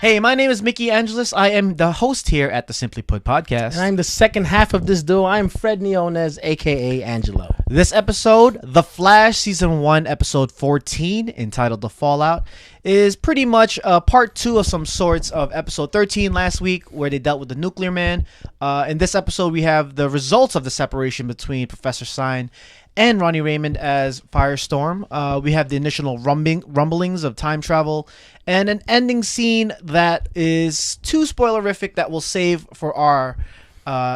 Hey, my name is Micki Angeles. I am the host here at the Simply Put podcast. And I'm the second half of this duo. I'm Fred Niones, a.k.a. Angelo. This episode, The Flash Season 1, Episode 14, entitled The Fallout, is pretty much part 2 of some sorts of Episode 13 last week, where they dealt with the Nuclear Man. In this episode, we have the results of the separation between Professor Stein and Ronnie Raymond as Firestorm. We have the initial rumblings of time travel and an ending scene that is too spoilerific that we'll save for our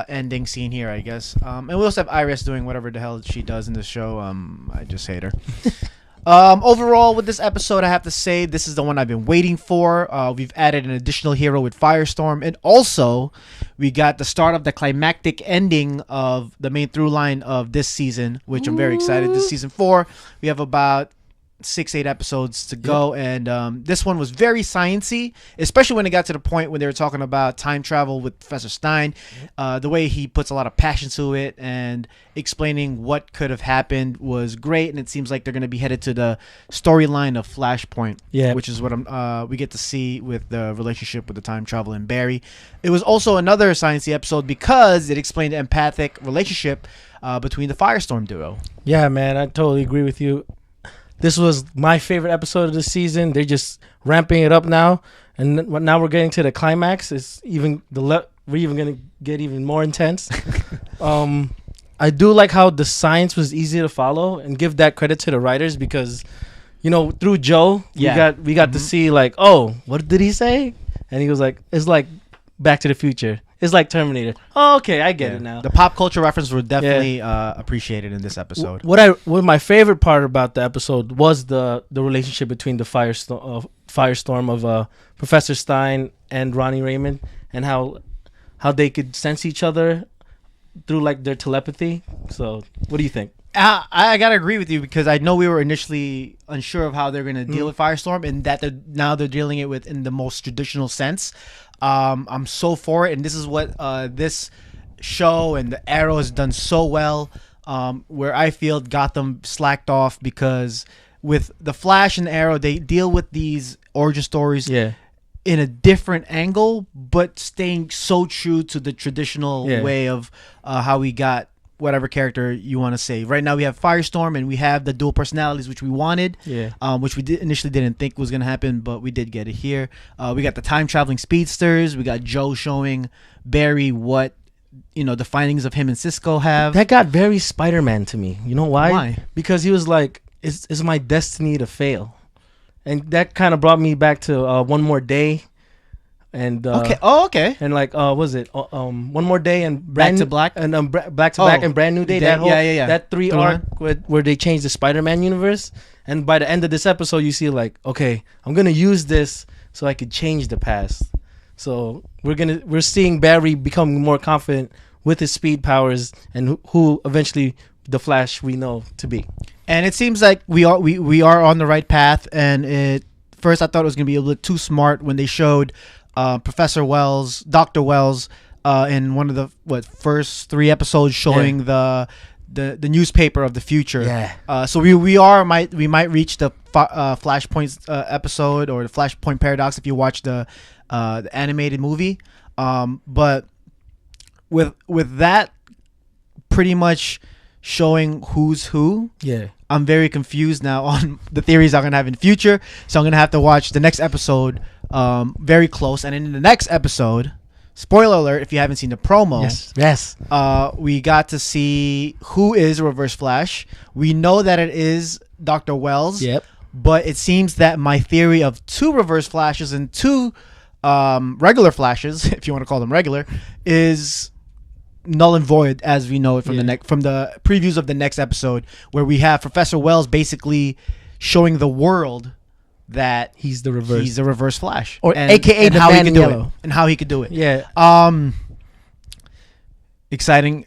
ending scene here, I guess. And we also have Iris doing whatever the hell she does in this show. I just hate her. Overall, with this episode, I have to say this is the one I've been waiting for. We've added an additional hero with Firestorm, and also we got the start of the climactic ending of the main through line of this season, which I'm very excited. This season 4, we have about 6-8 episodes to go, and this one was very sciencey, especially when it got to the point when they were talking about time travel with Professor Stein. The way he puts a lot of passion to it and explaining what could have happened was great, and it seems like they're going to be headed to the storyline of Flashpoint, which is what we get to see with the relationship with the time travel and Barry. It was also another sciencey episode because it explained the empathic relationship between the Firestorm duo. Yeah, man, I totally agree with you. This was my favorite episode of the season. They're just ramping it up now, and now we're getting to the climax. It's even we're even gonna get even more intense. I do like how the science was easy to follow, and give that credit to the writers because, you know, through Joe, we got to see like, oh, what did he say? And he was like, it's like Back to the Future. It's like Terminator. Oh, okay, I get it now. The pop culture reference were definitely appreciated in this episode. What my favorite part about the episode was the relationship between the Firestorm of Professor Stein and Ronnie Raymond, and how they could sense each other through like their telepathy. So, what do you think? I gotta agree with you because I know we were initially unsure of how they're gonna deal with Firestorm, and that they're dealing it with in the most traditional sense. I'm so for it, and this is what this show and the Arrow has done so well, where I feel Gotham slacked off because with the Flash and the Arrow, they deal with these origin stories in a different angle, but staying so true to the traditional way of how we got whatever character you want to say. Right now we have Firestorm, and we have the dual personalities, which we wanted, which we initially didn't think was going to happen, but we did get it here. We got the time-traveling speedsters. We got Joe showing Barry what, the findings of him and Cisco have. That got very Spider-Man to me. You know why? Why? Because he was like, it's my destiny to fail. And that kind of brought me back to One More Day. And okay. And like was it One More Day and Back to Black and Back to Black and Brand New Day, that whole that 3 arc where they changed the Spider-Man universe. And by the end of this episode you see like, okay, I'm gonna use this so I could change the past. So we're seeing Barry becoming more confident with his speed powers, and who eventually the Flash we know to be. And it seems like we are on the right path. And first I thought it was gonna be a little too smart when they showed Professor Wells, Dr. Wells, in one of the first 3 episodes showing the newspaper of the future. Yeah. So we might reach the Flashpoint episode, or the Flashpoint paradox if you watch the animated movie. But with that pretty much showing who's who. Yeah. I'm very confused now on the theories I'm gonna have in the future. So I'm gonna have to watch the next episode very close. And in the next episode, spoiler alert if you haven't seen the promo, yes, we got to see who is Reverse Flash. We know that it is Dr. Wells. Yep. But it seems that my theory of 2 Reverse Flashes and 2 regular Flashes, if you want to call them regular, is null and void, as we know it from the previews of the next episode, where we have Professor Wells basically showing the world that he's the reverse Flash, or AKA the Man in Yellow, and how he could do it. Yeah. Exciting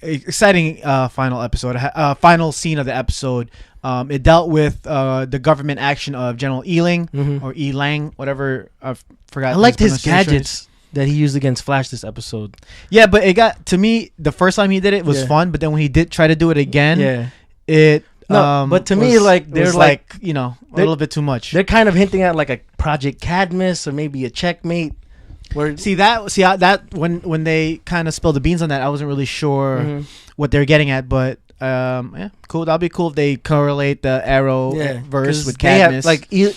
final episode, final scene of the episode. It dealt with the government action of General Ealing or Elang, whatever. I forgot. I liked his gadgets that he used against Flash this episode. Yeah, but it got to me the first time he did it was fun, but then when he did try to do it again, it but to me, like, they're like a little bit too much. They're kind of hinting at like a Project Cadmus or maybe a Checkmate. See that when they kind of spilled the beans on that, I wasn't really sure what they're getting at, but cool. That'll be cool if they correlate the Arrow verse with Cadmus.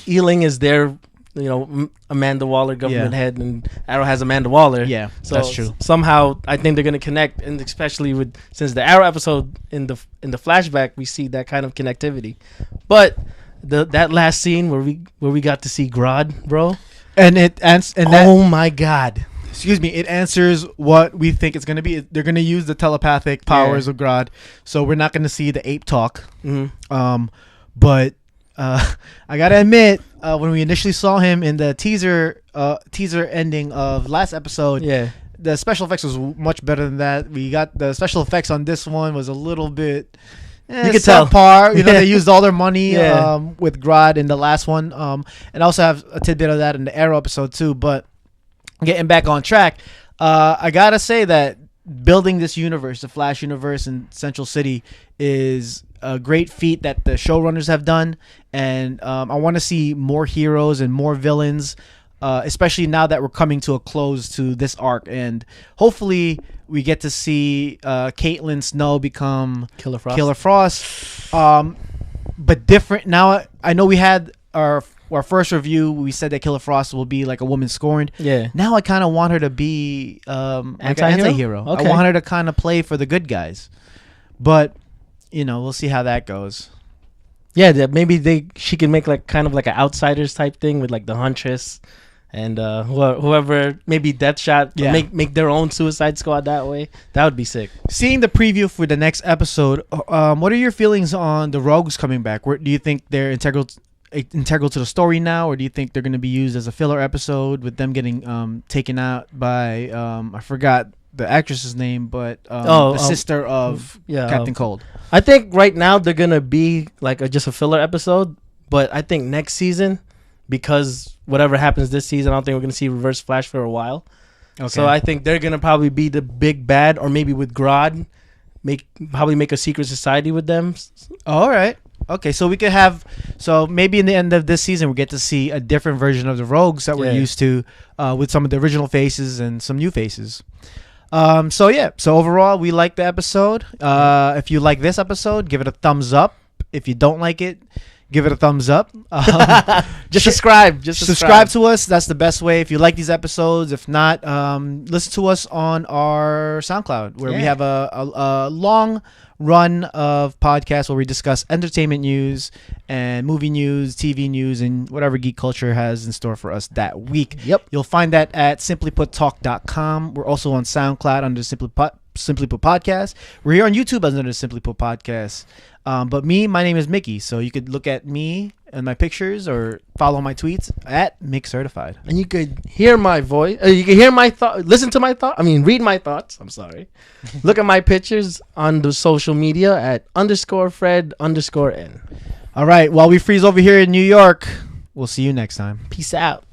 Ealing is their, Amanda Waller government head, and Arrow has Amanda Waller. Yeah, so that's true. Somehow, I think they're gonna connect, and especially since the Arrow episode in the flashback, we see that kind of connectivity. But that last scene where we got to see Grodd, bro, oh my God. Excuse me, it answers what we think it's going to be. They're going to use the telepathic powers of Grodd, so we're not going to see the ape talk. But I got to admit, when we initially saw him in the teaser ending of last episode, the special effects was much better than that. We got the special effects on this one was a little bit... you could tell par. They used all their money with Grodd in the last one. And I also have a tidbit of that in the Arrow episode too. But getting back on track, I gotta say that building this universe, the Flash universe in Central City, is a great feat that the showrunners have done. And I want to see more heroes and more villains, especially now that we're coming to a close to this arc. And hopefully we get to see Caitlin Snow become Killer Frost. But different. Now, I know we had our first review, we said that Killer Frost will be like a woman scorned. Yeah. Now I kind of want her to be like an anti-hero. Okay. I want her to kind of play for the good guys. But, we'll see how that goes. Yeah, maybe she can make like kind of like an Outsiders type thing with like the Huntress and whoever, maybe Deathshot, make their own Suicide Squad that way. That would be sick. Seeing the preview for the next episode, what are your feelings on the Rogues coming back? Do you think they're integral to the story now, or do you think they're going to be used as a filler episode with them getting taken out by I forgot the actress's name, but the sister of Captain Cold? I think right now they're going to be like just a filler episode, but I think next season, because whatever happens this season, I don't think we're going to see Reverse Flash for a while. Okay. So I think they're going to probably be the big bad, or maybe with Grodd, probably make a secret society with them. All right. Okay, so we could have... So maybe in the end of this season, we get to see a different version of the Rogues that we're used to, with some of the original faces and some new faces. So overall, we like the episode. If you like this episode, give it a thumbs up. If you don't like it, give it a thumbs up. Just subscribe. Subscribe to us. That's the best way. If you like these episodes, if not, listen to us on our SoundCloud, where we have a long run of podcasts where we discuss entertainment news and movie news, TV news, and whatever geek culture has in store for us that week. Yep. You'll find that at simplyputtalk.com. We're also on SoundCloud under Simply Put Podcast. We're here on YouTube under the Simply Put Podcast. But my name is Micki, so you could look at me and my pictures or follow my tweets at Mick Certified. And you could hear my voice. You can hear my thought. Listen to my thought. Read my thoughts. I'm sorry. Look at my pictures on the social media at _Fred_N. All right. While we freeze over here in New York, we'll see you next time. Peace out.